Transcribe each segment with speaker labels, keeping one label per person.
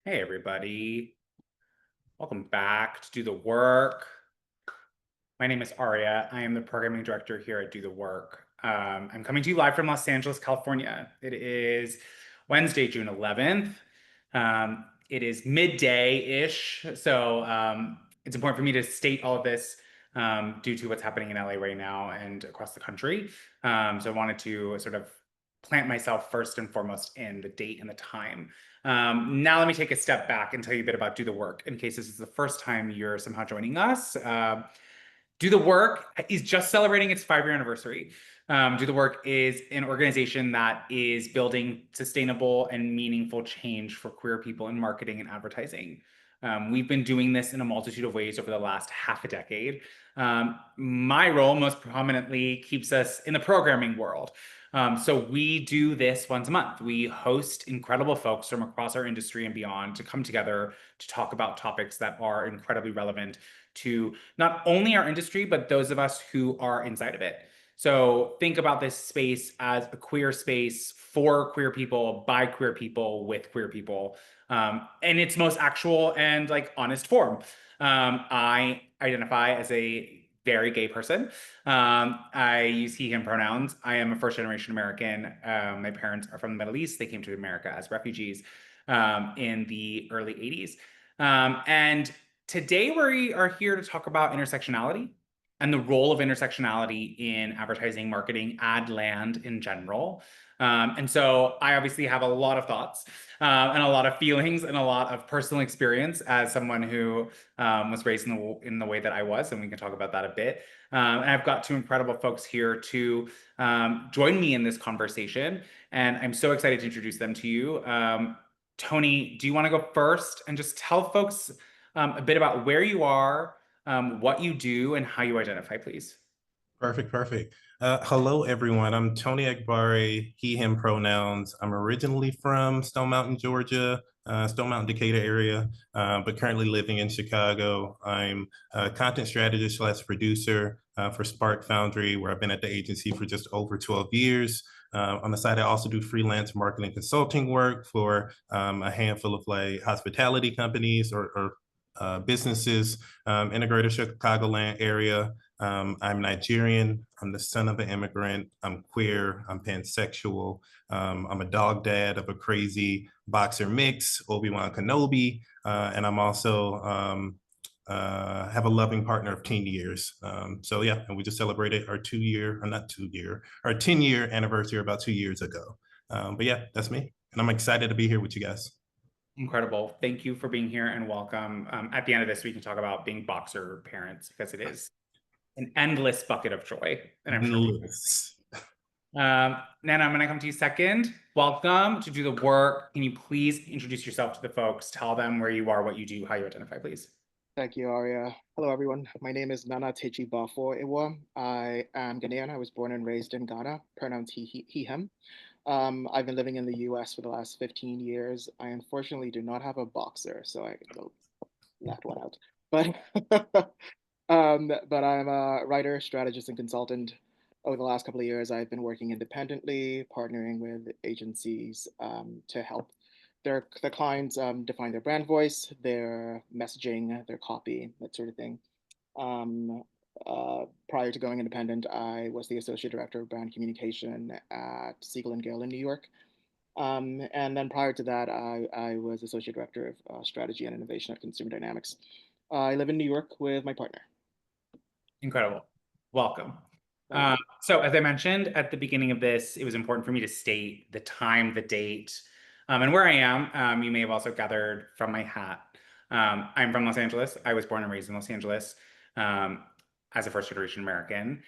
Speaker 1: Hey, everybody. Welcome back to Do the Work. My name is Aria. I am the programming director here at Do the Work. I'm coming to you live from Los Angeles, California. It is Wednesday, June 11th. It is midday-ish, so it's important for me to state all of this due to what's happening in LA right now and across the country. So I wanted to sort of plant myself first and foremost in the date and the time. Now let me take a step back and tell you a bit about Do the Work in case this is the first time you're somehow joining us. Do the Work is just celebrating its 5-year anniversary. Do the Work is an organization that is building sustainable and meaningful change for queer people in marketing and advertising. We've been doing this in a multitude of ways over the last half a decade. My role most prominently keeps us in the programming world. So we do this once a month. We host incredible folks from across our industry and beyond to come together to talk about topics that are incredibly relevant to not only our industry, but those of us who are inside of it. So think about this space as a queer space for queer people, by queer people, with queer people, in its most actual and like honest form. I identify as a very gay person. I use he, him pronouns. I am a first generation American. My parents are from the Middle East. They came to America as refugees in the early 80s. And today we are here to talk about intersectionality and the role of intersectionality in advertising, marketing, Adland in general. And so I obviously have a lot of thoughts and a lot of feelings and a lot of personal experience as someone who was raised in the way that I was, and we can talk about that a bit. And I've got two incredible folks here to join me in this conversation, and I'm so excited to introduce them to you. Tony, do you want to go first and just tell folks a bit about where you are, what you do, and how you identify, please?
Speaker 2: Perfect. Hello, everyone. I'm Tony Akbari, he, him pronouns. I'm originally from Stone Mountain, Georgia, Stone Mountain, Decatur area, but currently living in Chicago. I'm a content strategist / producer for Spark Foundry, where I've been at the agency for just over 12 years. On the side, I also do freelance marketing consulting work for a handful of like hospitality companies or businesses in the greater Chicagoland area. I'm Nigerian. I'm the son of an immigrant. I'm queer. I'm pansexual. I'm a dog dad of a crazy boxer mix, Obi-Wan Kenobi. And I'm also have a loving partner of 10 years. So yeah, and we just celebrated our 10-year anniversary about 2 years ago. But yeah, that's me. And I'm excited to be here with you guys.
Speaker 1: Incredible. Thank you for being here and welcome. At the end of this, we can talk about being boxer parents because it is an endless bucket of joy. And I'm sure.
Speaker 2: Yes.
Speaker 1: Nana, I'm going to come to you second. Welcome to Do the Work. Can you please introduce yourself to the folks? Tell them where you are, what you do, how you identify, please.
Speaker 3: Thank you, Aria. Hello, everyone. My name is Nana Techi Bafo Iwa. I am Ghanaian. I was born and raised in Ghana, pronouns he, him. I've been living in the US for the last 15 years. I unfortunately do not have a boxer, so I will that one out. But but I'm a writer, strategist, and consultant. Over the last couple of years, I've been working independently, partnering with agencies to help their clients define their brand voice, their messaging, their copy, that sort of thing. Um, Prior to going independent, I was the associate director of brand communication at Siegel and Gale in New York. And then prior to that, I was associate director of strategy and innovation at Consumer Dynamics. I live in New York with my partner.
Speaker 1: Incredible. Welcome. So as I mentioned at the beginning of this, it was important for me to state the time, the date, and where I am. You may have also gathered from my hat. I'm from Los Angeles. I was born and raised in Los Angeles as a first generation American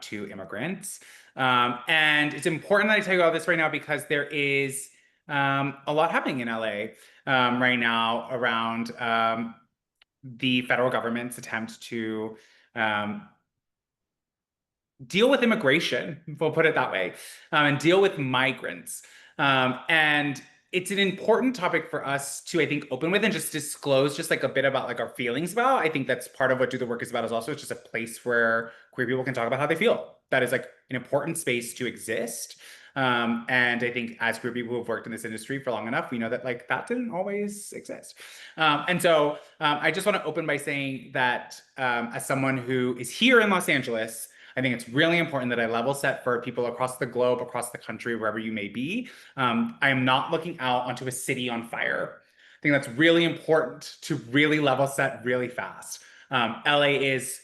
Speaker 1: to immigrants. And it's important that I tell you all this right now because there is a lot happening in LA right now around the federal government's attempt to deal with immigration, we'll put it that way, and deal with migrants. And it's an important topic for us to, I think, open with and just disclose just like a bit about like our feelings about. I think that's part of what Do the Work is about, is also it's just a place where queer people can talk about how they feel. That is like an important space to exist. And I think as queer people who have worked in this industry for long enough, we know that like that didn't always exist. And so I just want to open by saying that as someone who is here in Los Angeles, I think it's really important that I level set for people across the globe, across the country, wherever you may be. I am not looking out onto a city on fire. I think that's really important to really level set really fast. LA is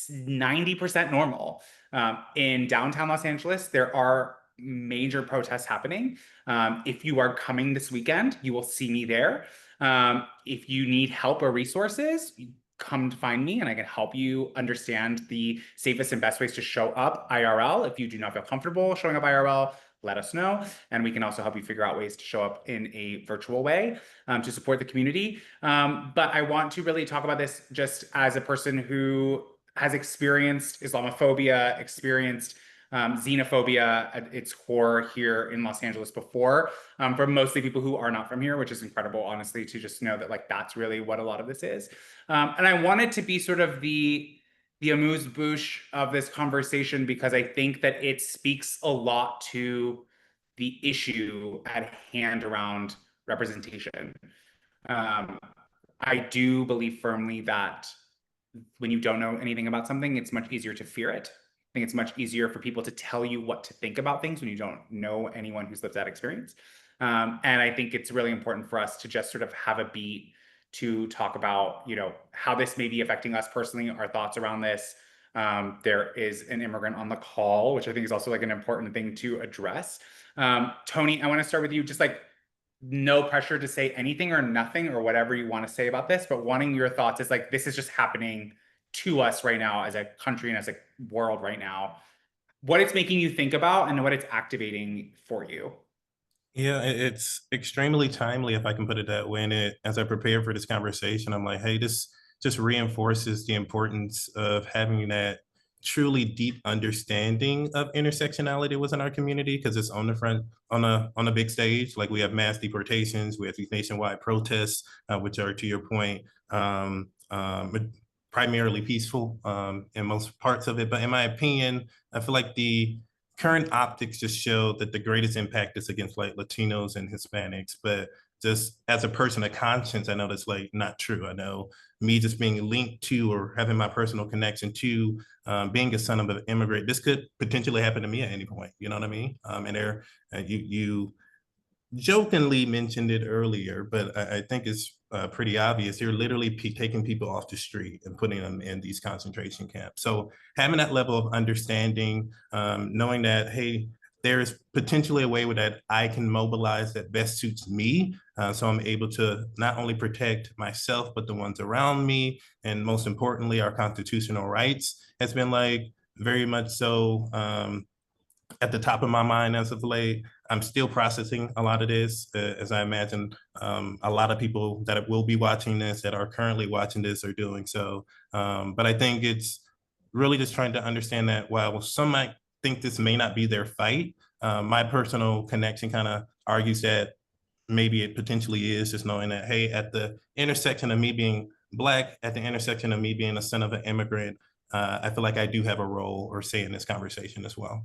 Speaker 1: 90% normal. In downtown Los Angeles, there are major protests happening. If you are coming this weekend, you will see me there. If you need help or resources, come to find me and I can help you understand the safest and best ways to show up IRL. If you do not feel comfortable showing up IRL, let us know. And we can also help you figure out ways to show up in a virtual way to support the community. But I want to really talk about this just as a person who has experienced Islamophobia, experienced xenophobia at its core here in Los Angeles before, from mostly people who are not from here, which is incredible, honestly, to just know that like that's really what a lot of this is. And I wanted to be sort of the amuse-bouche of this conversation because I think that it speaks a lot to the issue at hand around representation. I do believe firmly that when you don't know anything about something, it's much easier to fear it. I think it's much easier for people to tell you what to think about things when you don't know anyone who's lived that experience. And I think it's really important for us to just sort of have a beat to talk about, you know, how this may be affecting us personally, our thoughts around this. There is an immigrant on the call, which I think is also like an important thing to address. Tony, I want to start with you. Just like no pressure to say anything or nothing or whatever you want to say about this, but wanting your thoughts is like, this is just happening to us right now as a country and as a world right now. What it's making you think about and what it's activating for you.
Speaker 2: Yeah, it's extremely timely, if I can put it that way. And as I prepare for this conversation, I'm like, hey, this just reinforces the importance of having that truly deep understanding of intersectionality within our community, because it's on the front, on a big stage. Like we have mass deportations, we have these nationwide protests, which are, to your point, primarily peaceful in most parts of it. But in my opinion, I feel like the current optics just show that the greatest impact is against like Latinos and Hispanics. But just as a person of conscience, I know that's like not true. I know me just being linked to or having my personal connection to being a son of an immigrant, this could potentially happen to me at any point. You know what I mean? And there, you jokingly mentioned it earlier, but I think it's pretty obvious. You're literally taking people off the street and putting them in these concentration camps. So having that level of understanding, knowing that, hey, there's potentially a way that I can mobilize that best suits me. So I'm able to not only protect myself, but the ones around me. And most importantly, our constitutional rights has been like very much so at the top of my mind as of late. I'm still processing a lot of this, as I imagine a lot of people that will be watching this, that are currently watching this, are doing so. But I think it's really just trying to understand that while some might think this may not be their fight, my personal connection kind of argues that maybe it potentially is, just knowing that, hey, at the intersection of me being Black, at the intersection of me being a son of an immigrant, I feel like I do have a role or say in this conversation as well.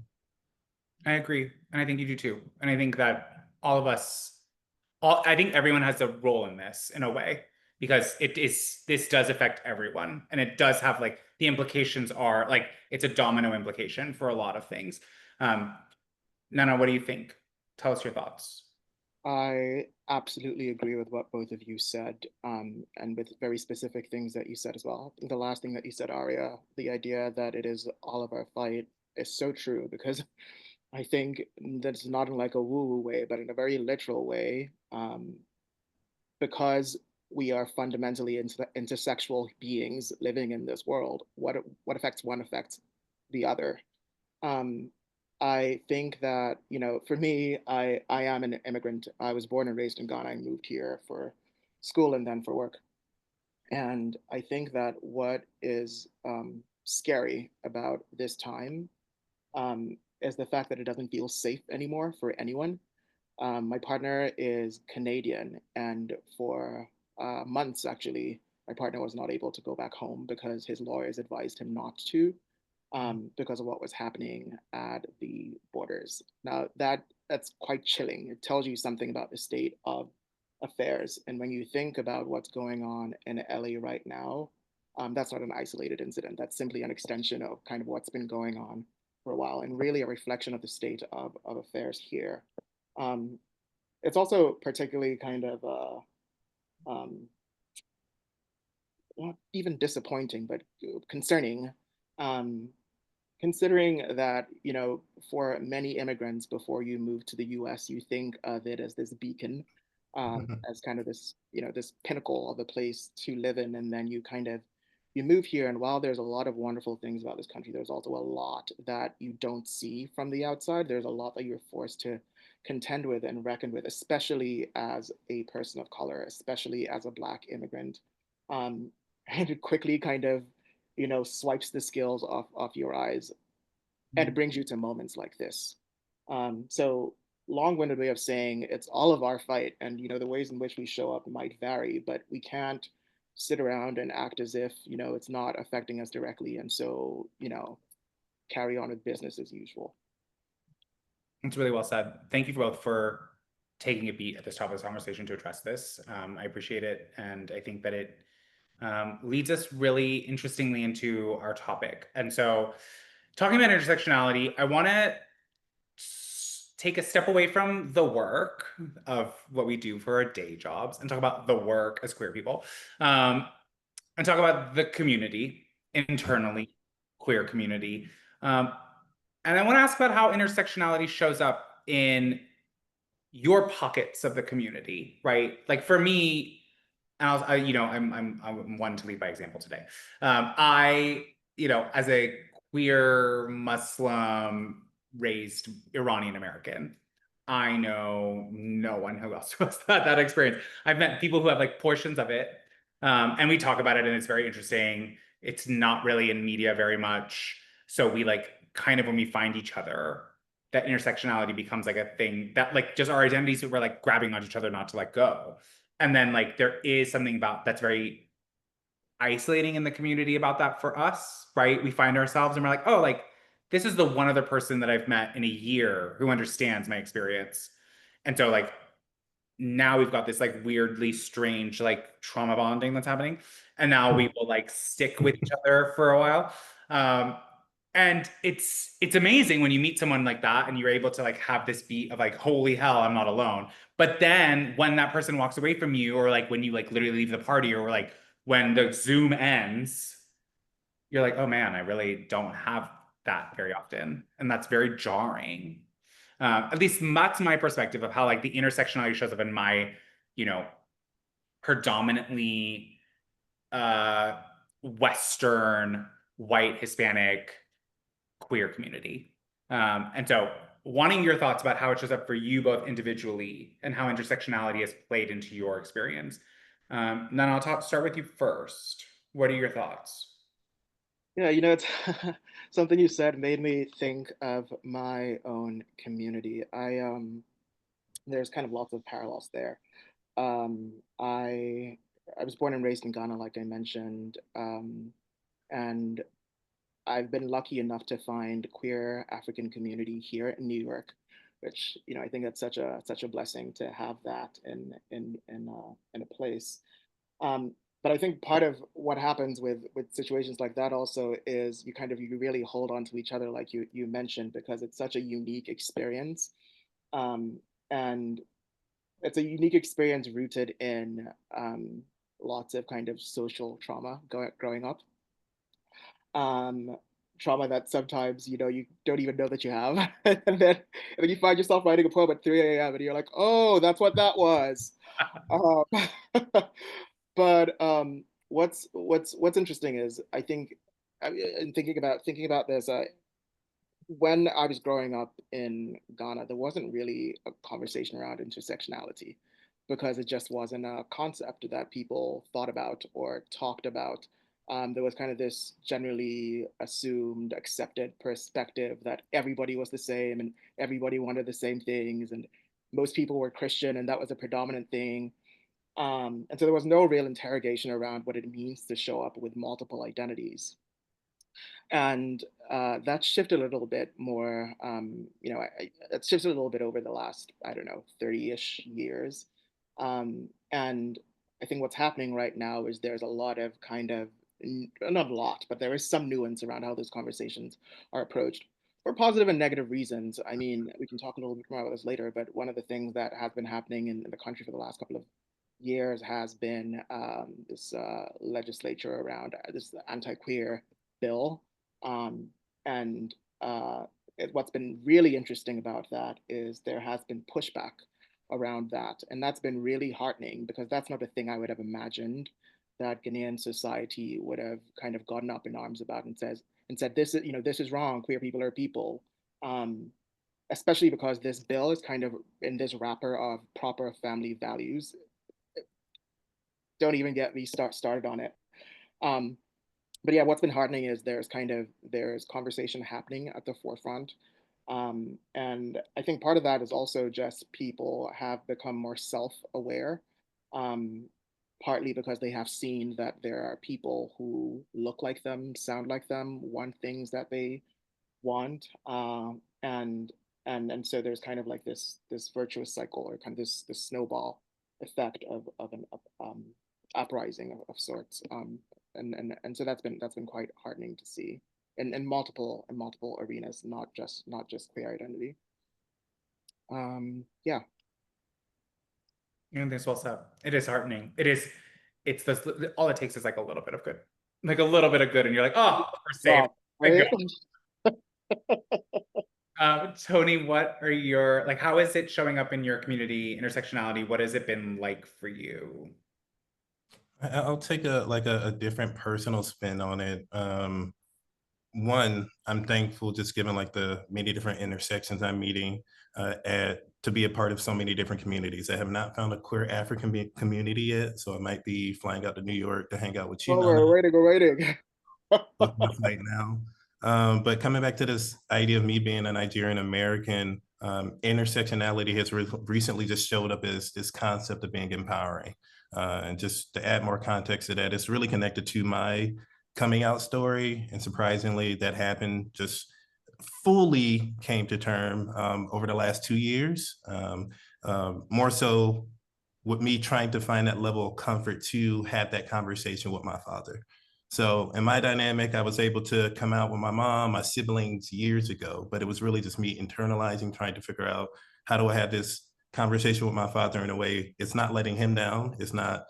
Speaker 1: I agree. And I think you do too. And I think that all of us, I think everyone has a role in this in a way, because this does affect everyone. And it does have like, the implications are like, it's a domino implication for a lot of things. Nana, what do you think? Tell us your thoughts.
Speaker 3: I absolutely agree with what both of you said, and with very specific things that you said as well. The last thing that you said, Aria, the idea that it is all of our fight is so true, because I think that's not in like a woo-woo way, but in a very literal way, because we are fundamentally intersexual beings living in this world. What affects one affects the other. Um, I think that, you know, for me, I am an immigrant. I was born and raised in Ghana. I moved here for school and then for work. And I think that what is scary about this time is the fact that it doesn't feel safe anymore for anyone. My partner is Canadian, and for months, actually, my partner was not able to go back home because his lawyers advised him not to. because of what was happening at the borders. Now that's quite chilling. It tells you something about the state of affairs. And when you think about what's going on in LA right now, that's not an isolated incident. That's simply an extension of kind of what's been going on for a while, and really a reflection of the state of affairs here. Um, it's also particularly kind of not even disappointing, but concerning, um, considering that, you know, for many immigrants before you move to the US, you think of it as this beacon, as kind of this, you know, this pinnacle of a place to live in. And then you kind of, you move here, and while there's a lot of wonderful things about this country, there's also a lot that you don't see from the outside. There's a lot that you're forced to contend with and reckon with, especially as a person of color, especially as a Black immigrant. Um, and it quickly kind of, you know, swipes the skills off your eyes, and it brings you to moments like this. So long-winded way of saying it's all of our fight, and you know the ways in which we show up might vary, but we can't sit around and act as if, you know, it's not affecting us directly, and so, you know, carry on with business as usual.
Speaker 1: It's really well said. Thank you both for taking a beat at this top of this conversation to address this. I appreciate it, and I think that it leads us really interestingly into our topic. And so, talking about intersectionality, I want to take a step away from the work of what we do for our day jobs and talk about the work as queer people, and talk about the community internally, queer community. And I want to ask about how intersectionality shows up in your pockets of the community, right? Like for me, and I'm one to lead by example today. I, as a queer Muslim raised Iranian American, I know no one who else has that experience. I've met people who have like portions of it, and we talk about it, and it's very interesting. It's not really in media very much, so we like kind of when we find each other, that intersectionality becomes like a thing that like just our identities, we're like grabbing on each other not to let go. And then like there is something about that's very isolating in the community about that for us, right? We find ourselves and we're like, oh, like this is the one other person that I've met in a year who understands my experience. And so like now we've got this like weirdly strange like trauma bonding that's happening. And now we will like stick with each other for a while. And it's amazing when you meet someone like that and you're able to like have this beat of like, holy hell, I'm not alone. But then when that person walks away from you, or like when you like literally leave the party, or like when the Zoom ends, you're like, oh man, I really don't have that very often. And that's very jarring. At least that's my perspective of how like the intersectionality shows up in my, you know, predominantly Western, white, Hispanic, queer community. And so wanting your thoughts about how it shows up for you both individually and how intersectionality has played into your experience. Then I'll start with you first. What are your thoughts?
Speaker 3: Yeah, you know, it's something you said made me think of my own community. There's kind of lots of parallels there. Um, I I was born and raised in Ghana, like I mentioned, and I've been lucky enough to find queer African community here in New York, which, you know, I think that's such a blessing to have that in a place. Um, but I think part of what happens with situations like that also is you really hold on to each other, like you mentioned, because it's such a unique experience, um, and it's a unique experience rooted in lots of kind of social trauma growing up, um, trauma that sometimes, you know, you don't even know that you have, and then you find yourself writing a poem at 3 a.m. and you're like, oh, that's what that was. Um, but what's interesting is I think, in thinking about this, when I was growing up in Ghana, there wasn't really a conversation around intersectionality because it just wasn't a concept that people thought about or talked about. There was kind of this generally assumed, accepted perspective that everybody was the same and everybody wanted the same things, and most people were Christian, and that was a predominant thing. And so there was no real interrogation around what it means to show up with multiple identities. And that shifted a little bit more, it shifted a little bit over the last, I don't know, 30-ish years. And I think what's happening right now is there's a lot of not a lot, but there is some nuance around how those conversations are approached for positive and negative reasons. I mean, we can talk a little bit more about this later, but one of the things that has been happening in the country for the last couple of years has been this legislature around this anti-queer bill. Um, and what's been really interesting about that is there has been pushback around that. And that's been really heartening because that's not a thing I would have imagined that Ghanaian society would have kind of gotten up in arms about and said, this is, this is wrong, queer people are people. Especially because this bill is kind of in this wrapper of proper family values. Don't even get me started on it. Um, but yeah, what's been heartening is there's conversation happening at the forefront. And I think part of that is also just people have become more self-aware, um, partly because they have seen that there are people who look like them, sound like them, want things that they want, and so there's kind of like this virtuous cycle or kind of this snowball effect of an uprising of sorts, and so that's been quite heartening to see in multiple arenas, not just queer identity. Yeah.
Speaker 1: You know, this well said. It is heartening. It's this, all it takes is like a little bit of good. Like a little bit of good, and you're like, oh, we're safe.
Speaker 3: Right?
Speaker 1: Tony, what are your, like, how is it showing up in your community, intersectionality? What has it been like for you?
Speaker 2: I'll take a different personal spin on it. One, I'm thankful just given like the many different intersections I'm meeting to be a part of so many different communities. I have not found a queer African community yet, so I might be flying out to New York to hang out with you,
Speaker 3: Oh,
Speaker 2: Nana.
Speaker 3: we're waiting.
Speaker 2: Book my flight now. But coming back to this idea of me being a Nigerian American, intersectionality has recently just showed up as this concept of being empowering. And just to add more context to that, it's really connected to my coming out story. And surprisingly, that happened just fully came to term over the last 2 years. More so with me trying to find that level of comfort to have that conversation with my father. So in my dynamic, I was able to come out with my mom, my siblings years ago, but it was really just me internalizing, trying to figure out how do I have this conversation with my father in a way it's not letting him down, it's not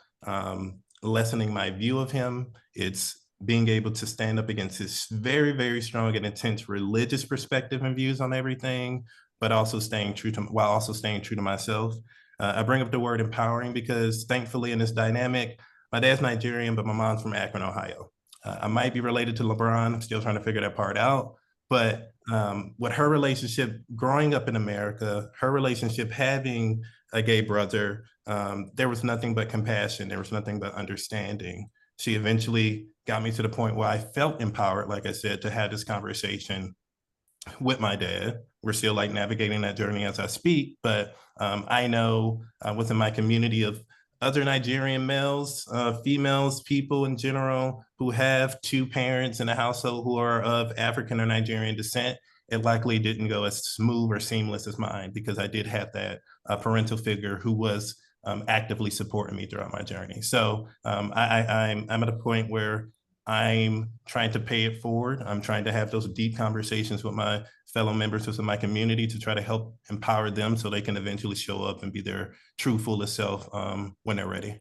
Speaker 2: lessening my view of him, it's being able to stand up against his very, very strong and intense religious perspective and views on everything, but also staying true to, while also staying true to myself. I bring up the word empowering because thankfully in this dynamic, my dad's Nigerian, but my mom's from Akron, Ohio. I might be related to LeBron. I'm still trying to figure that part out. But with her relationship growing up in America, her relationship having a gay brother, there was nothing but compassion. There was nothing but understanding. She eventually got me to the point where I felt empowered, like I said, to have this conversation with my dad. We're still like navigating that journey as I speak, but I know within my community of other Nigerian males, females, people in general who have two parents in a household who are of African or Nigerian descent, it likely didn't go as smooth or seamless as mine because I did have that parental figure who was actively supporting me throughout my journey. So I'm at a point where I'm trying to pay it forward. I'm trying to have those deep conversations with my fellow members within my community to try to help empower them so they can eventually show up and be their true fullest self when they're ready.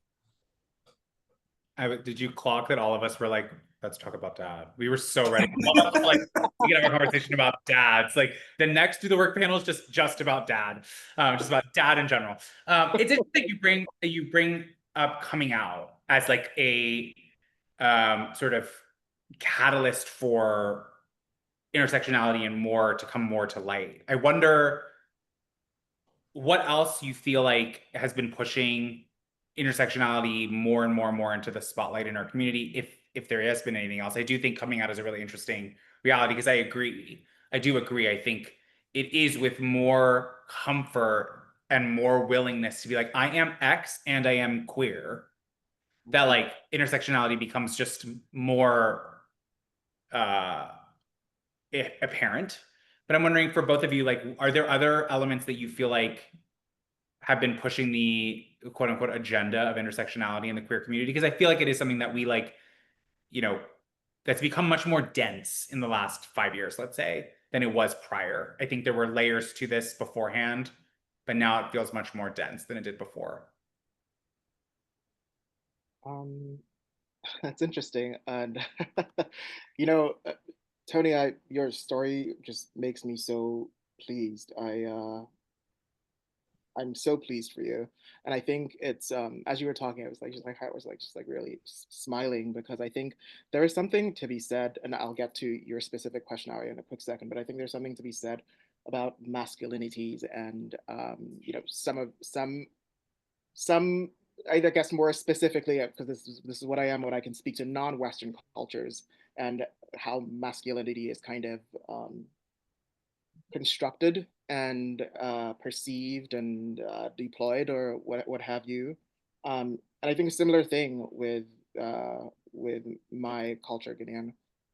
Speaker 1: Did you clock that all of us were like, let's talk about dad? We were so ready. Like, we can have a conversation about dads. Like the next Do the Work panel is just about dad, just about dad in general. It's interesting you bring up coming out as like a sort of catalyst for intersectionality and more to come more to light. I wonder what else you feel like has been pushing intersectionality more and more and more into the spotlight in our community, if there has been anything else. I do think coming out is a really interesting reality because I do agree. I think it is with more comfort and more willingness to be like, I am X and I am queer, that like intersectionality becomes just more apparent. But I'm wondering for both of you, like, are there other elements that you feel like have been pushing the quote unquote agenda of intersectionality in the queer community? Because I feel like it is something that we like, you know, that's become much more dense in the last 5 years, let's say, than it was prior. I think there were layers to this beforehand, but now it feels much more dense than it did before.
Speaker 3: That's interesting. And you know, Tony, your story just makes me so pleased. I'm so pleased for you. And I think it's as you were talking, I was like just my heart was like just like really smiling because I think there is something to be said, and I'll get to your specific question, Aria, in a quick second, but I think there's something to be said about masculinities and you know, some I guess more specifically because this is what I am, what I can speak to non-Western cultures and how masculinity is kind of constructed and perceived and deployed or what have you. And I think a similar thing with my culture, Ghanaian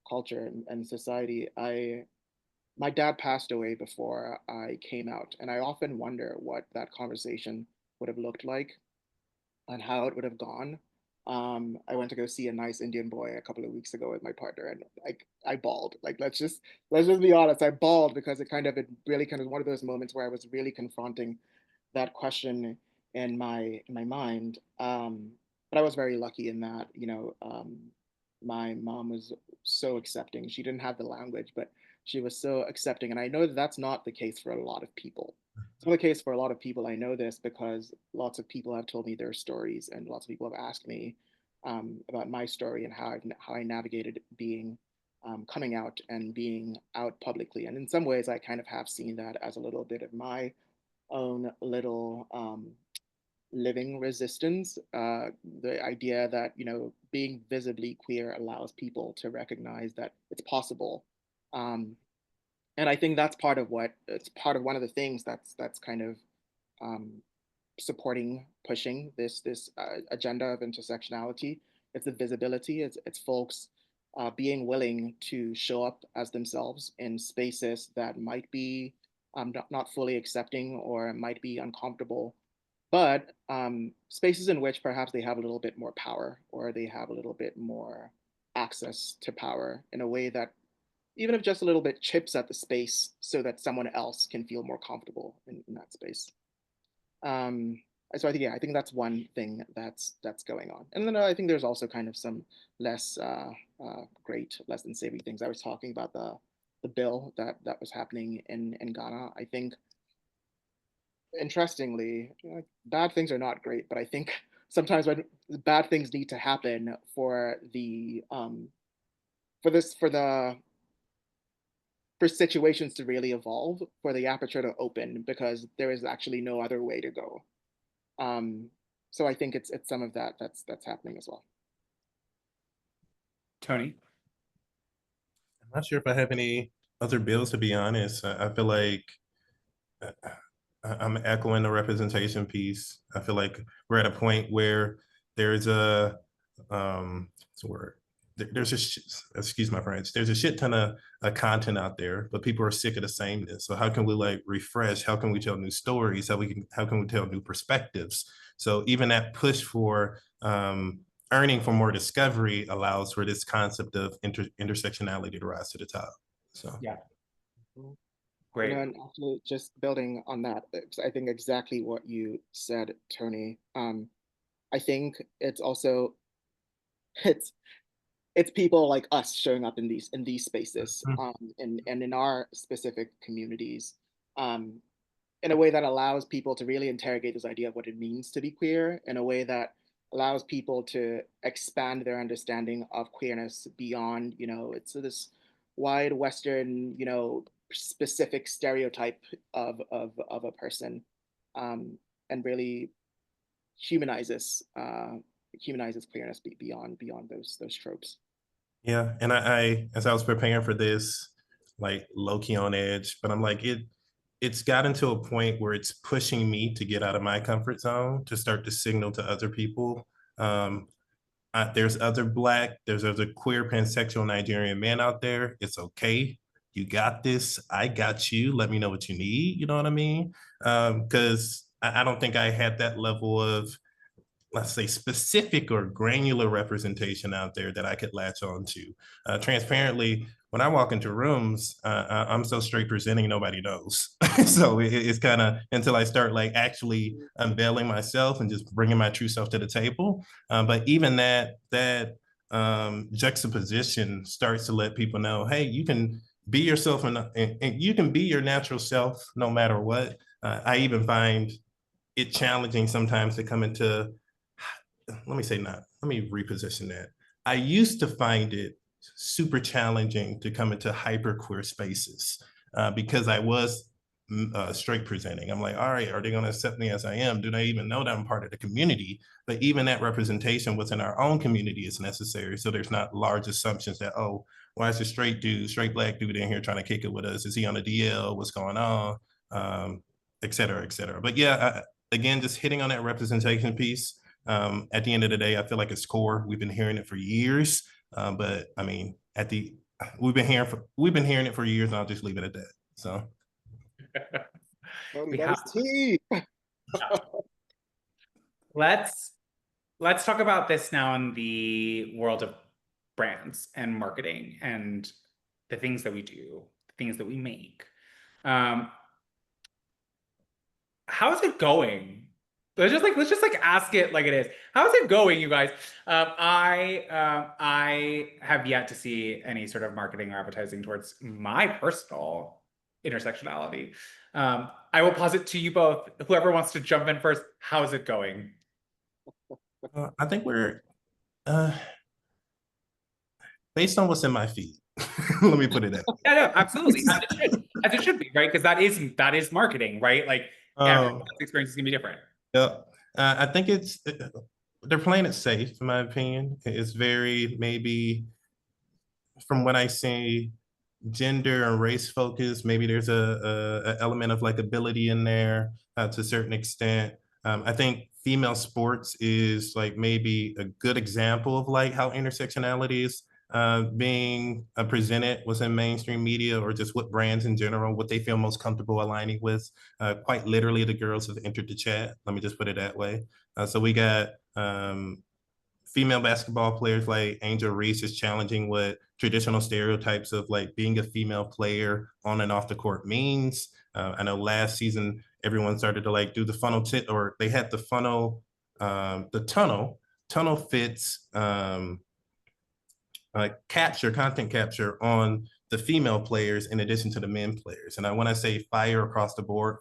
Speaker 3: culture and society. My dad passed away before I came out, and I often wonder what that conversation would have looked like on how it would have gone. I went to go see a nice Indian boy a couple of weeks ago with my partner, and I bawled. Like let's just be honest, I bawled because it really kind of one of those moments where I was really confronting that question in my mind. But I was very lucky in that, you know, my mom was so accepting. She didn't have the language, but she was so accepting, and I know that that's not the case for a lot of people. It's not the case for a lot of people. I know this because lots of people have told me their stories, and lots of people have asked me about my story and how I navigated being coming out and being out publicly. And in some ways, I kind of have seen that as a little bit of my own little living resistance. The idea that, you know, being visibly queer allows people to recognize that it's possible. Um, and I think that's part of what it's part of one of the things that's kind of um, supporting pushing this agenda of intersectionality. It's the visibility. It's folks being willing to show up as themselves in spaces that might be not fully accepting or might be uncomfortable, but spaces in which perhaps they have a little bit more power or they have a little bit more access to power in a way that even if just a little bit chips at the space so that someone else can feel more comfortable in that space. Um, so I think, yeah, I think that's one thing that's going on. And then I think there's also kind of some less great, less than savory things. I was talking about the bill that was happening in Ghana. I think interestingly, you know, bad things are not great, but I think sometimes when bad things need to happen for the for the for situations to really evolve, for the aperture to open, because there is actually no other way to go. Um, so I think it's some of that that's happening as well.
Speaker 1: Tony?
Speaker 2: I'm not sure if I have any other bills, to be honest. I feel like uh, I'm echoing the representation piece. I feel like we're at a point where there's a what's the word? There's excuse my French. There's a shit ton of content out there, but people are sick of the sameness. So how can we like refresh? How can we tell new stories? How can we tell new perspectives? So even that push for earning for more discovery allows for this concept of intersectionality to rise to the top. So
Speaker 1: Yeah,
Speaker 3: You
Speaker 1: great.
Speaker 3: know, and actually just building on that, I think exactly what you said, Tony. I think it's also it's it's people like us showing up in these spaces, and in our specific communities, um, in a way that allows people to really interrogate this idea of what it means to be queer, in a way that allows people to expand their understanding of queerness beyond, you know, it's this wide Western, you know, specific stereotype of a person, um, and really humanizes humanizes queerness beyond those tropes.
Speaker 2: yeah, and I as I was preparing for this, like low key on edge, but I'm like it's gotten to a point where it's pushing me to get out of my comfort zone to start to signal to other people. Um, there's other Black, there's other queer pansexual Nigerian men out there. It's okay. You got this. I got you. Let me know what you need. You know what I mean? Because I don't think I had that level of, let's say, specific or granular representation out there that I could latch on to. Transparently, when I walk into rooms, I'm so straight presenting, nobody knows. So it's kind of until I start like actually unveiling myself and just bringing my true self to the table. But even that juxtaposition starts to let people know, hey, you can be yourself and you can be your natural self no matter what. I even find it challenging sometimes to come into, let me reposition that. I used to find it super challenging to come into hyperqueer spaces because I was straight presenting. I'm like, all right, are they going to accept me as I am? Do they even know that I'm part of the community? But even that representation within our own community is necessary. So there's not large assumptions that, oh, why is a straight Black dude in here trying to kick it with us? Is he on a DL? What's going on? Et cetera, et cetera. But yeah, again, just hitting on that representation piece. At the end of the day, I feel like it's core. We've been hearing it for years, but I mean, we've been hearing it for years, and I'll just leave it at that. So,
Speaker 3: Tony, that is tea.
Speaker 1: Let's talk about this now in the world of brands and marketing and the things that we do, the things that we make. How is it going? Let's just ask it like it is. How's it going, you guys? I have yet to see any sort of marketing or advertising towards my personal intersectionality. I will pose it to you both. Whoever wants to jump in first, how's it going?
Speaker 2: I think we're based on what's in my feed. Let me put it that way.
Speaker 1: Yeah, no, absolutely. As it should be, right? Because that is marketing, right? Like everyone's experience is gonna be different.
Speaker 2: Yeah, I think they're playing it safe, in my opinion. It's very, maybe from what I see, gender and race focused. Maybe there's a element of likability in there to a certain extent. I think female sports is like maybe a good example of like how intersectionality is being presented within mainstream media, or just what brands in general, what they feel most comfortable aligning with. Quite literally, the girls have entered the chat. Let me just put it that way. So we got female basketball players like Angel Reese is challenging what traditional stereotypes of like being a female player on and off the court means. I know last season, everyone started to like do the funnel or they had the funnel, the tunnel fits, content capture on the female players in addition to the men players. And when I say fire across the board,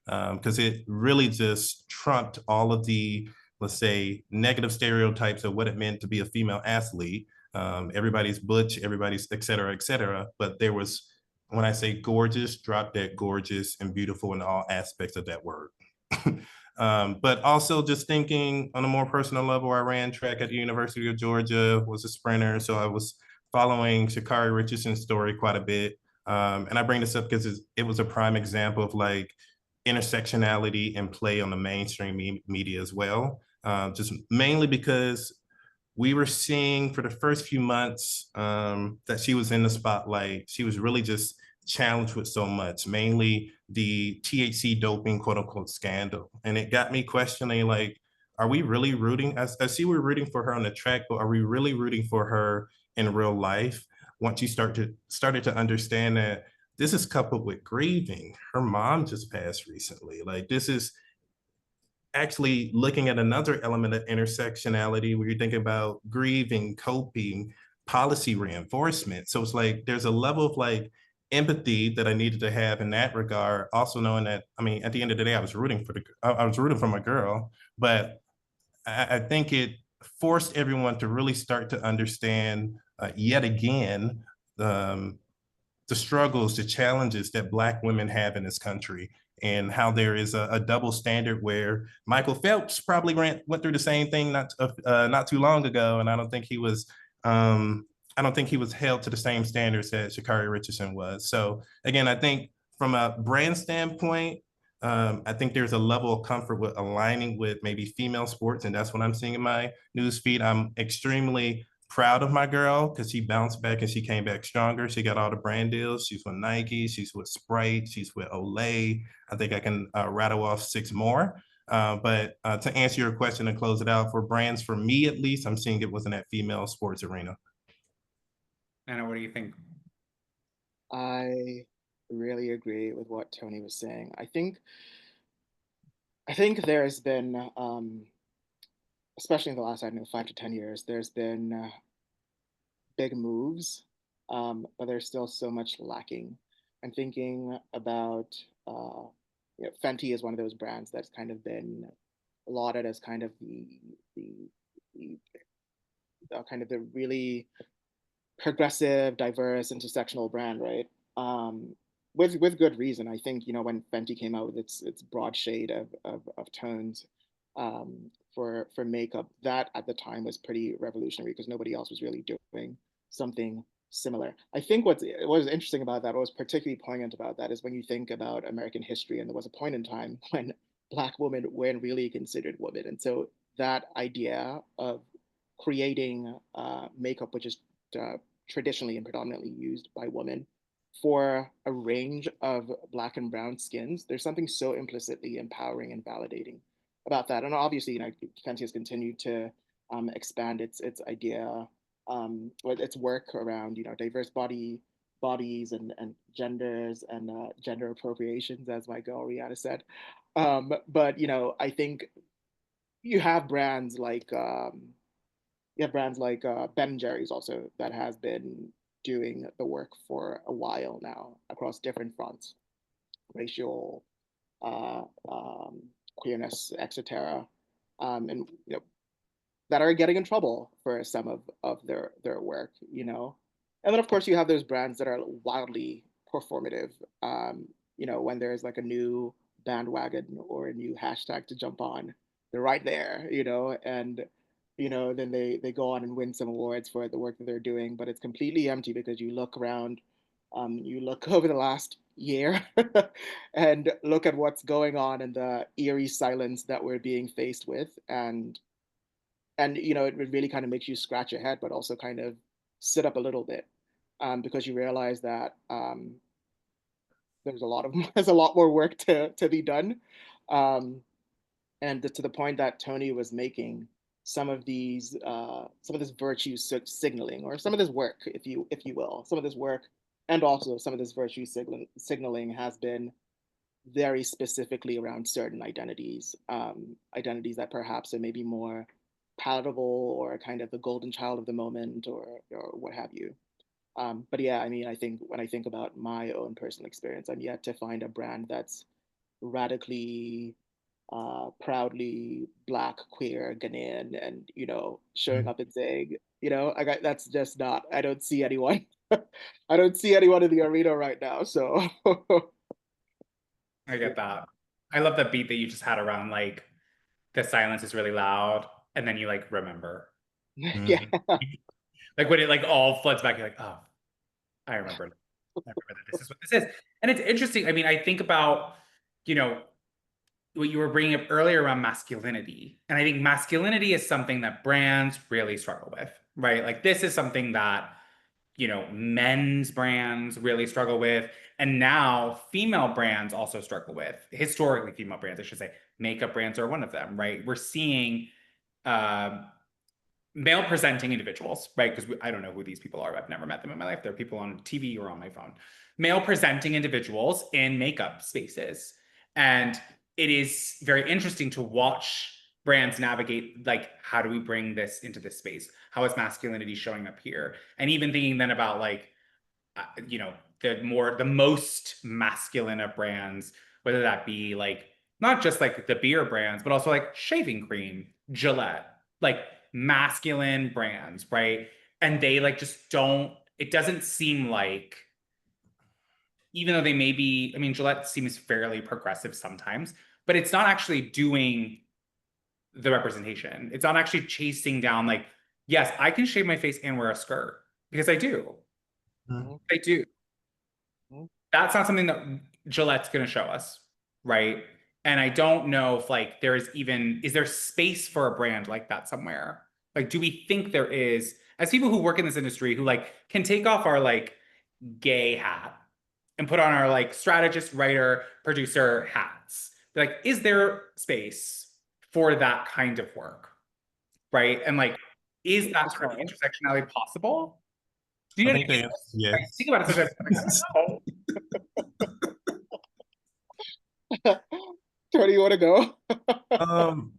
Speaker 2: because it really just trumped all of the, let's say, negative stereotypes of what it meant to be a female athlete. Everybody's butch, everybody's et cetera, but there was, when I say gorgeous, drop dead gorgeous and beautiful in all aspects of that word. But also just thinking on a more personal level, I ran track at the University of Georgia, was a sprinter. So I was following Sha'Carri Richardson's story quite a bit. And I bring this up because it was a prime example of like intersectionality and play on the mainstream media as well. Just mainly because we were seeing for the first few months that she was in the spotlight. She was really just challenged with so much, mainly the THC doping, quote unquote, scandal. And it got me questioning, like, are we really rooting? I see we're rooting for her on the track, but are we really rooting for her in real life? Once you started to understand that this is coupled with grieving. Her mom just passed recently. Like, this is actually looking at another element of intersectionality where you're thinking about grieving, coping, policy reinforcement. So it's like there's a level of like empathy that I needed to have in that regard. Also knowing that, I mean, at the end of the day, I was rooting for my girl, but I think it forced everyone to really start to understand yet again the struggles, the challenges that Black women have in this country, and how there is a double standard where Michael Phelps probably went through the same thing not too long ago, and I don't think he was held to the same standards that Sha'Carri Richardson was. So again, I think from a brand standpoint, I think there's a level of comfort with aligning with maybe female sports, and that's what I'm seeing in my news feed. I'm extremely proud of my girl because she bounced back and she came back stronger. She got all the brand deals. She's with Nike, she's with Sprite, she's with Olay. I think I can rattle off 6 more. But to answer your question and close it out, for brands, for me at least, I'm seeing it was in that female sports arena.
Speaker 1: Anna, what do you think?
Speaker 3: I really agree with what Tony was saying. I think there's been, especially in the last, I don't know, 5 to 10 years, there's been big moves, but there's still so much lacking. I'm thinking about, Fenty is one of those brands that's kind of been lauded as kind of the kind of the really progressive, diverse, intersectional brand, right? With good reason. I think when Fenty came out with its broad shade of tones for makeup, that at the time was pretty revolutionary because nobody else was really doing something similar. I think what was interesting about that, what was particularly poignant about that, is when you think about American history, and there was a point in time when Black women weren't really considered women, and so that idea of creating makeup, which is traditionally and predominantly used by women for a range of Black and brown skins, there's something so implicitly empowering and validating about that. And obviously, Fenty has continued to expand its idea, its work around diverse bodies and genders and gender appropriations, as my girl Rihanna said. But I think you have brands like Ben and Jerry's also that has been doing the work for a while now across different fronts, racial, uh, um, queerness, etc. And that are getting in trouble for some of their work, And then of course you have those brands that are wildly performative. When there's like a new bandwagon or a new hashtag to jump on, they're right there, and then they go on and win some awards for the work that they're doing, but it's completely empty because you look around, you look over the last year and look at what's going on and the eerie silence that we're being faced with, and it really kind of makes you scratch your head, but also kind of sit up a little bit, because you realize that there's a lot of there's a lot more work to be done, um, and to the point that Tony was making, some of this virtue signaling, or some of this work, if you will, some of this work, and also some of this virtue signaling has been very specifically around certain identities, identities that perhaps are maybe more palatable or kind of the golden child of the moment, or what have you. But yeah, I mean, I think when I think about my own personal experience, I'm yet to find a brand that's radically, proudly Black, queer, Ghanaian, and showing up and saying, that's just not. I don't see anyone. I don't see anyone in the arena right now. So
Speaker 1: I get that. I love the beat that you just had around like the silence is really loud, and then you like remember.
Speaker 3: yeah.
Speaker 1: Like when it like all floods back, you're like, oh, I remember. I remember that this is what this is. And it's interesting. I mean, I think about, what you were bringing up earlier around masculinity. And I think masculinity is something that brands really struggle with, right? Like this is something that, men's brands really struggle with. And now female brands also struggle with. Historically, female brands, I should say, makeup brands are one of them, right? We're seeing male presenting individuals, right? Because I don't know who these people are. I've never met them in my life. They're people on TV or on my phone. Male presenting individuals in makeup spaces. And it is very interesting to watch brands navigate, like, how do we bring this into this space? How is masculinity showing up here? And even thinking then about like, the most masculine of brands, whether that be like, not just like the beer brands, but also like shaving cream, Gillette, like masculine brands, right? And they like just don't, it doesn't seem like, even though they may be, I mean, Gillette seems fairly progressive sometimes, but it's not actually doing the representation. It's not actually chasing down like, yes, I can shave my face and wear a skirt because I do.
Speaker 2: Mhm.
Speaker 1: I do.
Speaker 3: Mhm.
Speaker 1: That's not something that Gillette's going to show us, right? And I don't know if like is there space for a brand like that somewhere? Like, do we think there is, as people who work in this industry who like can take off our like gay hat and put on our like strategist, writer, producer hats? Like, is there space for that kind of work? Right? And like, is that sort of intersectionality possible? Do you
Speaker 2: I
Speaker 1: know
Speaker 2: think
Speaker 1: what I
Speaker 2: the
Speaker 1: mean?
Speaker 2: answer is yes.
Speaker 1: I think about it sometimes. I'm like, oh,
Speaker 3: Tony, you want to go?
Speaker 2: Um,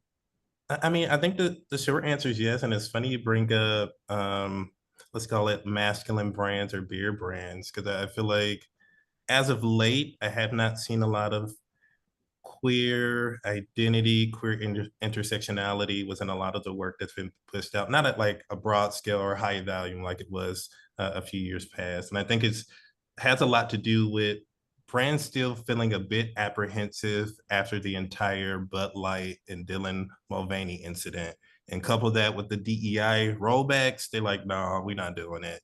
Speaker 2: I mean, I think the short answer is yes, and it's funny you bring up let's call it masculine brands or beer brands, because I feel like as of late, I have not seen a lot of queer identity, intersectionality was in a lot of the work that's been pushed out, not at like a broad scale or high volume like it was a few years past. And I think it's has a lot to do with brands still feeling a bit apprehensive after the entire Bud Light and Dylan Mulvaney incident. And couple that with the DEI rollbacks, they're like, no, we're not doing it.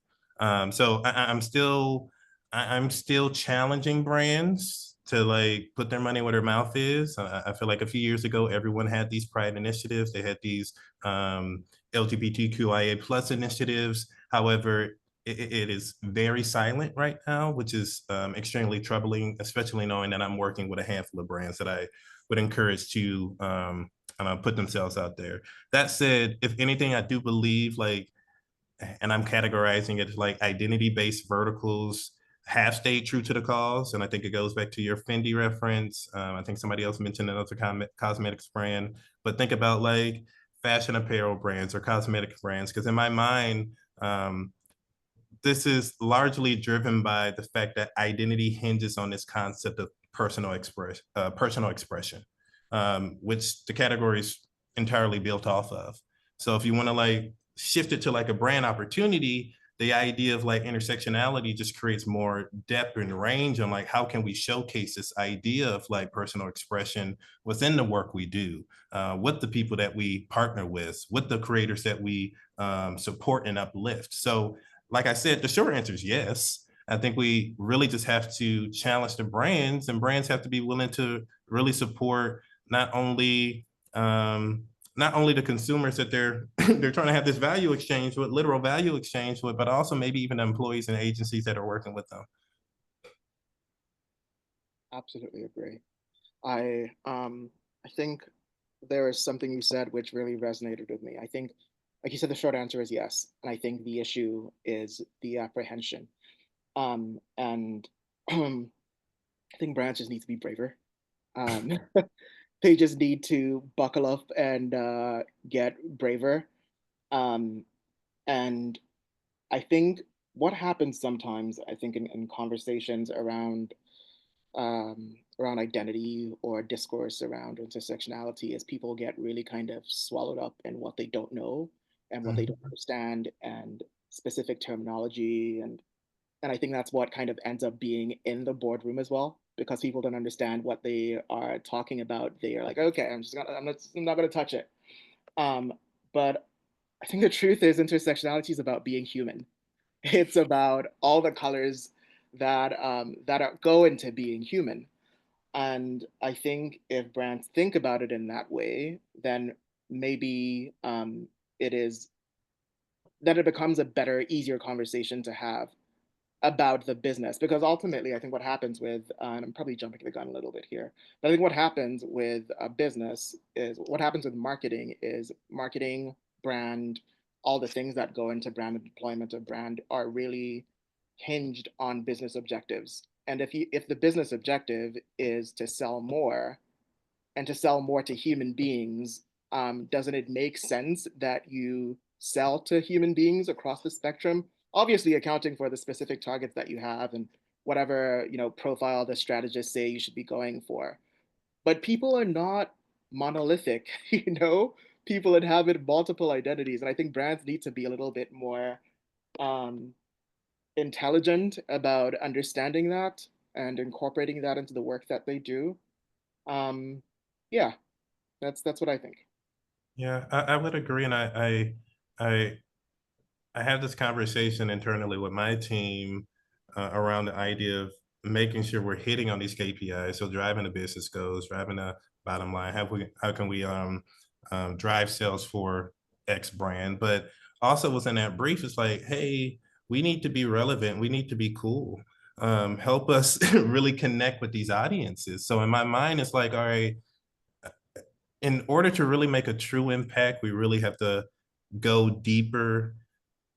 Speaker 2: So I'm still challenging brands to like put their money where their mouth is. I feel like a few years ago, everyone had these pride initiatives. They had these LGBTQIA plus initiatives. However, it is very silent right now, which is extremely troubling, especially knowing that I'm working with a handful of brands that I would encourage to put themselves out there. That said, if anything, I do believe like, and I'm categorizing it as like identity-based verticals have stayed true to the cause. And I think it goes back to your Fendi reference. I think somebody else mentioned another cosmetics brand, but think about like fashion apparel brands or cosmetic brands. Because in my mind, this is largely driven by the fact that identity hinges on this concept of personal expression, which the category is entirely built off of. So if you want to like shift it to like a brand opportunity, the idea of like intersectionality just creates more depth and range on like how can we showcase this idea of like personal expression within the work we do, with the people that we partner with the creators that we support and uplift. So like I said, the short answer is yes. I think we really just have to challenge the brands, and brands have to be willing to really support not only not only the consumers that they're they're trying to have this value exchange with, literal value exchange with, but also maybe even the employees and agencies that are working with them.
Speaker 3: Absolutely agree. I think there is something you said which really resonated with me. I think, like you said, the short answer is yes, and I think the issue is the apprehension. And I think brands just need to be braver. Um, they just need to buckle up and get braver. Um, and I think what happens sometimes, I think in conversations around identity or discourse around intersectionality is people get really kind of swallowed up in what they don't know and what they don't
Speaker 2: Mhm.
Speaker 3: understand and specific terminology and I think that's what kind of ends up being in the boardroom as well because people don't understand what they are talking about. They are like, okay, I'm not gonna touch it. Um, but I think the truth is intersectionality is about being human. It's about all the colors that go into being human. And I think if brands think about it in that way, then maybe it is that it becomes a better, easier conversation to have about the business. Because ultimately, I think what happens with, and I'm probably jumping the gun a little bit here, but I think what happens with a business is what happens with marketing is marketing, brand, all the things that go into brand and deployment of brand are really hinged on business objectives. And if the business objective is to sell more, and to sell more to human beings, doesn't it make sense that you sell to human beings across the spectrum? Obviously, accounting for the specific targets that you have and whatever profile the strategists say you should be going for. But people are not monolithic, People inhabit multiple identities, and I think brands need to be a little bit more um, intelligent about understanding that and incorporating that into the work that they do. Um, yeah, that's what I think.
Speaker 2: Yeah, I would agree, and I I have this conversation internally with my team around the idea of making sure we're hitting on these KPIs. So driving the business goals, driving the bottom line. How can we drive sales for X brand? But also within that brief, it's like, hey, we need to be relevant. We need to be cool. Help us really connect with these audiences. So in my mind, it's like, all right, in order to really make a true impact, we really have to go deeper,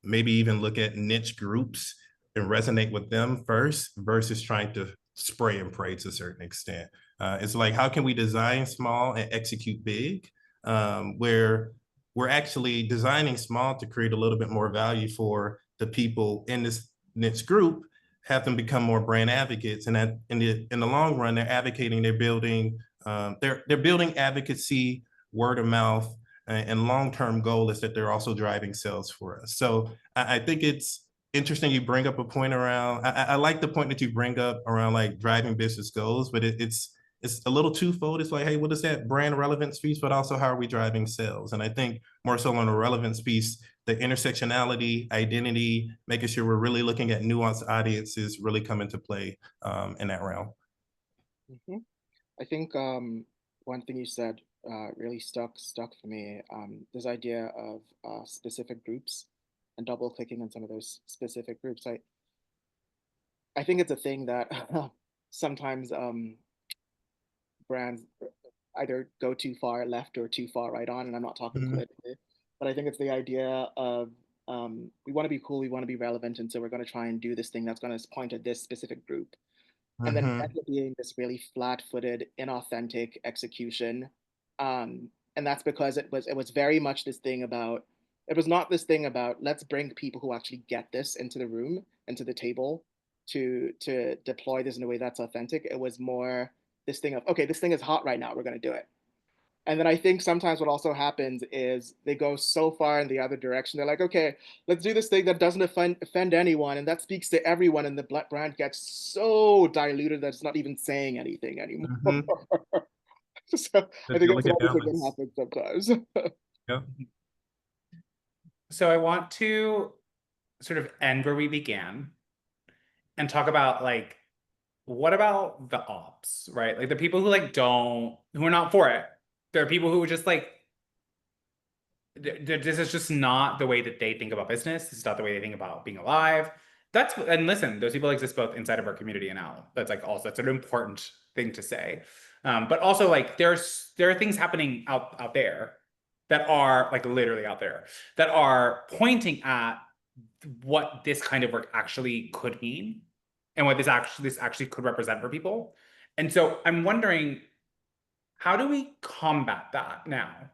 Speaker 2: maybe even look at niche groups and resonate with them first versus trying to spray and pray to a certain extent. It's like, how can we design small and execute big? Where we're actually designing small to create a little bit more value for the people in this niche group, have them become more brand advocates, and that in the long run, they're advocating, they're building, they're building advocacy, word of mouth, and long-term goal is that they're also driving sales for us. So I think it's interesting you bring up a point around, I like the point that you bring up around like driving business goals, but it's a little twofold. It's like, hey, what is that brand relevance piece, but also how are we driving sales? And I think more so on the relevance piece, the intersectionality, identity, making sure we're really looking at nuanced audiences really come into play in that realm.
Speaker 3: Mhm. I think one thing you said really stuck for me. This idea of specific groups and double clicking on some of those specific groups. I think it's a thing that sometimes brands either go too far left or too far right on, and I'm not talking
Speaker 2: Mhm.
Speaker 3: politically, but I think it's the idea of we want to be cool, we want to be relevant, and so we're going to try and do this thing that's going to point at this specific group, and then it
Speaker 2: Mhm.
Speaker 3: ends up being this really flat-footed, inauthentic execution. And that's because it was very much this thing about it was not this thing about let's bring people who actually get this into the room, into the table, to deploy this in a way that's authentic. It was more this thing of okay, this thing is hot right now, we're going to do it. And then I think sometimes what also happens is they go so far in the other direction. They're like, okay, let's do this thing that doesn't offend anyone and that speaks to everyone. And the brand gets so diluted that it's not even saying anything anymore.
Speaker 2: Mhm.
Speaker 3: So
Speaker 2: The
Speaker 3: I think that's
Speaker 2: delicate
Speaker 3: another thing that
Speaker 2: balance.
Speaker 3: happens sometimes.
Speaker 2: Yeah.
Speaker 1: So I want to sort of end where we began and talk about like, what about the ops, right? Like the people who like don't, who are not for it. There are people who are just like, this is just not the way that they think about business. This is not the way they think about being alive. That's, and listen, those people exist both inside of our community and out. That's like also, that's an important thing to say. But also like there are things happening out there that are like literally out there that are pointing at what this kind of work actually could mean and what this actually could represent for people. And so I'm wondering, how do we combat that now?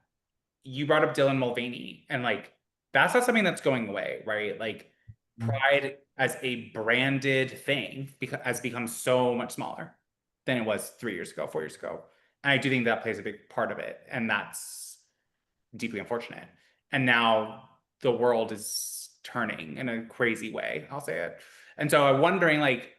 Speaker 1: You brought up Dylan Mulvaney, and like that's not something that's going away, right? Like Pride as a branded thing has become so much smaller than it was 3 years ago, 4 years ago. And I do think that plays a big part of it. And that's deeply unfortunate. And now the world is turning in a crazy way, I'll say it. And so I'm wondering, like,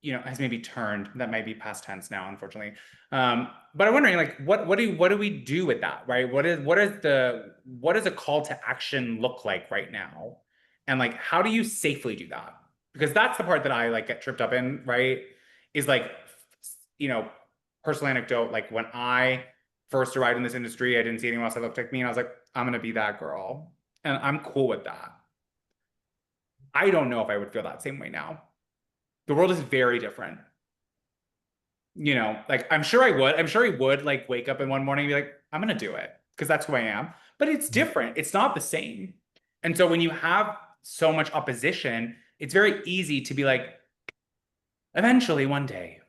Speaker 1: has maybe turned. That might be past tense now, unfortunately. But I'm wondering, like, what do we do with that, right? What does a call to action look like right now? And like, how do you safely do that? Because that's the part that I like get tripped up in, right? Is like, you know, personal anecdote, like when I first arrived in this industry, I didn't see anyone else that looked like me, and I was like, I'm gonna be that girl. And I'm cool with that. I don't know if I would feel that same way now. The world is very different. Like I'm sure I would. I'm sure he would like wake up in one morning and be like, I'm gonna do it because that's who I am. But it's different. It's not the same. And so when you have so much opposition, it's very easy to be like, eventually one day,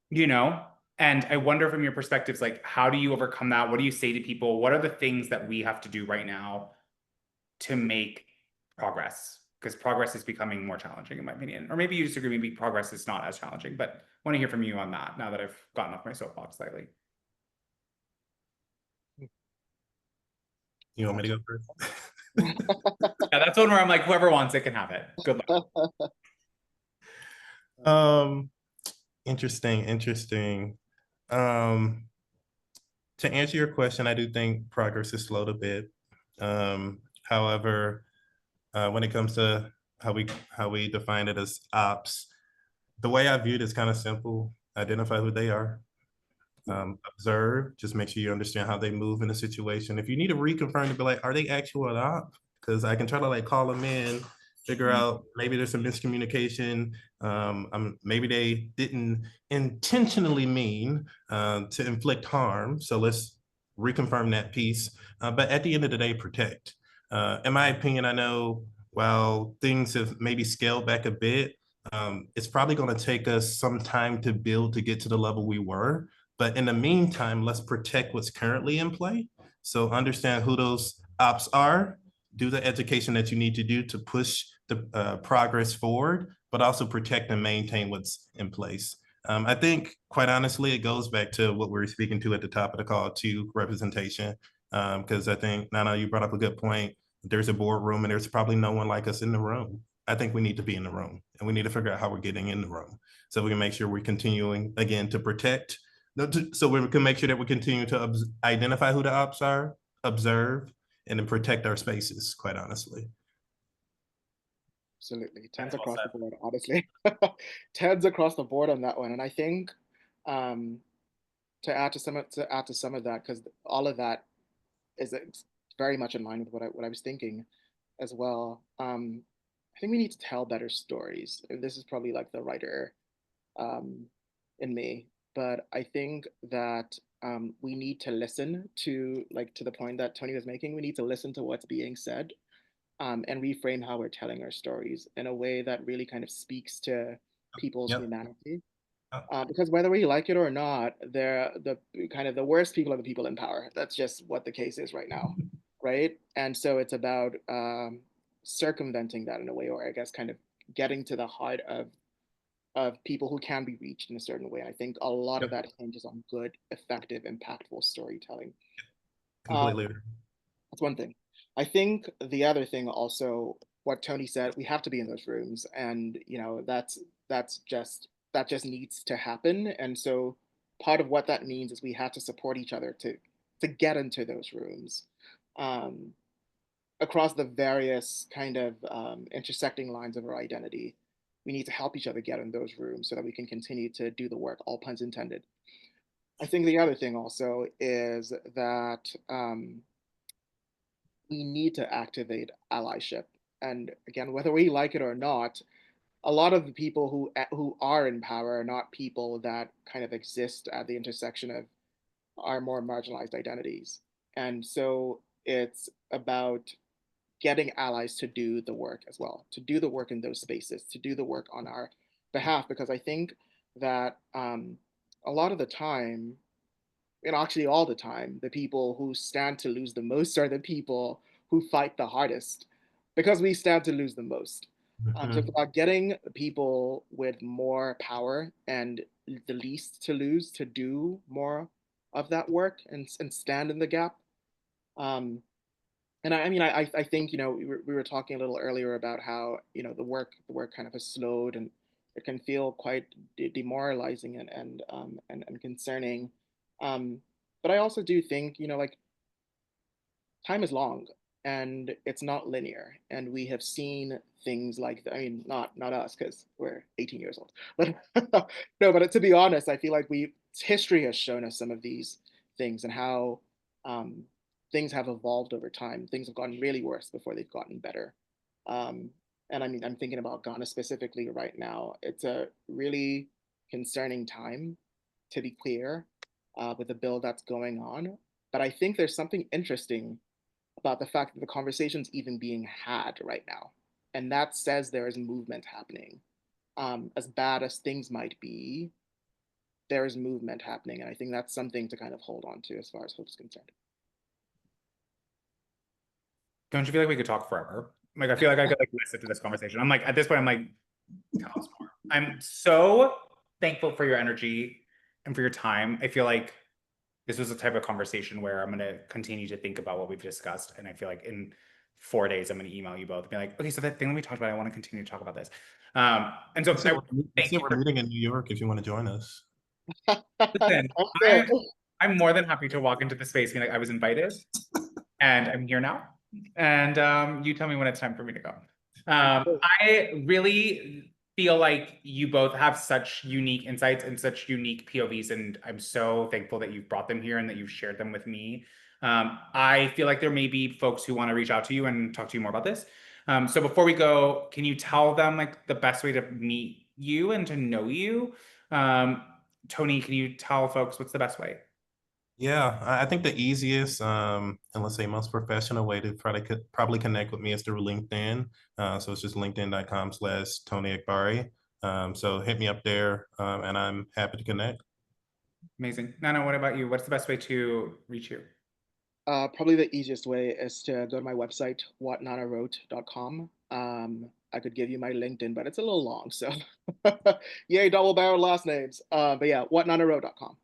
Speaker 1: you know? And I wonder from your perspectives, like, how do you overcome that? What do you say to people? What are the things that we have to do right now to make progress? Because progress is becoming more challenging, in my opinion. Or maybe you disagree, maybe progress is not as challenging, but I want to hear from you on that now that I've gotten off my soapbox slightly.
Speaker 2: You want me to go first?
Speaker 1: Yeah, that's one where I'm like, whoever wants it can have it. Good luck.
Speaker 2: Um, interesting. Um, to answer your question, I do think progress has slowed a bit. However, when it comes to how we define it as ops, the way I view it is kind of simple. Identify who they are, Observe, just make sure you understand how they move in a situation. If you need to reconfirm to be like, are they actual or not? Because I can try to like call them in, figure out maybe there's some miscommunication. Maybe they didn't intentionally mean to inflict harm. So let's reconfirm that piece. But at the end of the day, protect. In my opinion, I know while things have maybe scaled back a bit, it's probably going to take us some time to build to get to the level we were. But in the meantime, let's protect what's currently in play. So understand who those ops are, do the education that you need to do to push the progress forward, but also protect and maintain what's in place. I think, quite honestly, it goes back to what we were speaking to at the top of the call, to representation. Because I think, Nana, you brought up a good point. There's a boardroom and there's probably no one like us in the room. I think we need to be in the room and we need to figure out how we're getting in the room so we can make sure we're continuing, again, to protect. So we can make sure that we continue to identify who the ops are, observe, and then protect our spaces, quite honestly.
Speaker 3: Absolutely. Tens across the board, honestly. Tens across the board on that one. And I think to add to some of that, because all of that is very much in line with what I was thinking as well. I think we need to tell better stories. This is probably like the writer in me, but I think that we need to listen to, like, to the point that Tony was making. We need to listen to what's being said and reframe how we're telling our stories in a way that really kind of speaks to people's humanity. Because whether we like it or not, they're the kind of the worst people are the people in power. That's just what the case is right now, right? And so it's about circumventing that in a way, or I guess kind of getting to the heart of people who can be reached in a certain way. I think a lot of that hinges on good, effective, impactful storytelling.
Speaker 2: Completely.
Speaker 3: That's one thing. I think the other thing also, what Tony said, we have to be in those rooms, and you know that just needs to happen. And so part of what that means is we have to support each other to get into those rooms. Across the various kind of intersecting lines of our identity, we need to help each other get in those rooms so that we can continue to do the work, all puns intended. I think the other thing also is that we need to activate allyship. And again, whether we like it or not, a lot of the people who are in power are not people that kind of exist at the intersection of our more marginalized identities. And so it's about getting allies to do the work as well, to do the work in those spaces, to do the work on our behalf, because I think that a lot of the time, and actually all the time, the people who stand to lose the most are the people who fight the hardest, because we stand to lose the most. So it's about getting people with more power and the least to lose to do more of that work and stand in the gap. And I mean, I think, you know, we were talking a little earlier about how, you know, the work kind of has slowed, and it can feel quite demoralizing and concerning. But I also do think, you know, like, time is long and it's not linear, and we have seen things like I mean, not us, because we're 18 years old, but no, but to be honest, I feel like history has shown us some of these things, and how um, things have evolved over time. Things have gotten really worse before they've gotten better. um, and I mean, I'm thinking about Ghana specifically right now. It's a really concerning time, to be clear, with the bill that's going on. But I think there's something interesting about the fact that the conversation's even being had right now. And that says there is movement happening. As bad as things might be, there is movement happening. And I think that's something to kind of hold on to as far as hope's concerned.
Speaker 1: Don't you feel like we could talk forever? Like, I feel like I could like listen to this conversation. I'm like, at this point, I'm like, tell us more. I'm so thankful for your energy and for your time. I feel like this was a type of conversation where I'm going to continue to think about what we've discussed. And I feel like in 4 days, I'm going to email you both and be like, okay, so that thing that we talked about, I want to continue to talk about this. And so
Speaker 2: we're meeting in New York if you want to join us.
Speaker 1: Listen, I'm more than happy to walk into the space being like, I was invited and I'm here now. And you tell me when it's time for me to go. I really feel like you both have such unique insights and such unique POVs, and I'm so thankful that you've brought them here and that you've shared them with me. I feel like there may be folks who want to reach out to you and talk to you more about this. So before we go, can you tell them like the best way to meet you and to know you? Tony, can you tell folks what's the best way?
Speaker 2: Yeah, I think the easiest and let's say most professional way to probably connect with me is through LinkedIn. So it's just linkedin.com/Tony Ekbari. So hit me up there and I'm happy to connect.
Speaker 1: Amazing. Nana, what about you? What's the best way to reach you?
Speaker 3: Probably the easiest way is to go to my website, whatnanawrote.com. I could give you my LinkedIn, but it's a little long, so yay, double barrel last names. But yeah, whatnanawrote.com.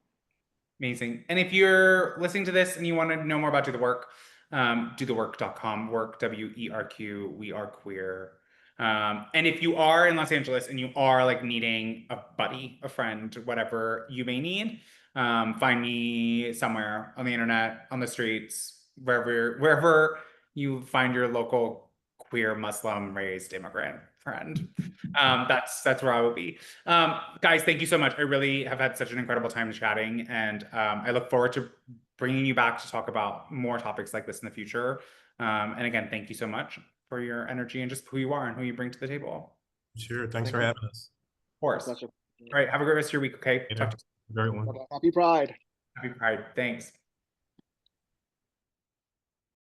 Speaker 1: Amazing. And if you're listening to this and you want to know more about Do the Work, dothework.com, work, WERQ, we are queer. And if you are in Los Angeles and you are like needing a buddy, a friend, whatever you may need, find me somewhere on the internet, on the streets, wherever you find your local queer Muslim raised immigrant friend. That's where I will be. Guys, thank you so much. I really have had such an incredible time chatting, and I look forward to bringing you back to talk about more topics like this in the future. And again, thank you so much for your energy and just who you are and who you bring to the table.
Speaker 2: Sure. Thanks
Speaker 3: Thank
Speaker 2: for
Speaker 3: you.
Speaker 2: having us.
Speaker 1: Of course.
Speaker 3: Pleasure.
Speaker 1: All right. Have a great rest of your week. Okay.
Speaker 2: Yeah,
Speaker 1: Talk to
Speaker 2: great one.
Speaker 3: Happy Pride.
Speaker 1: you. Happy Pride. Thanks.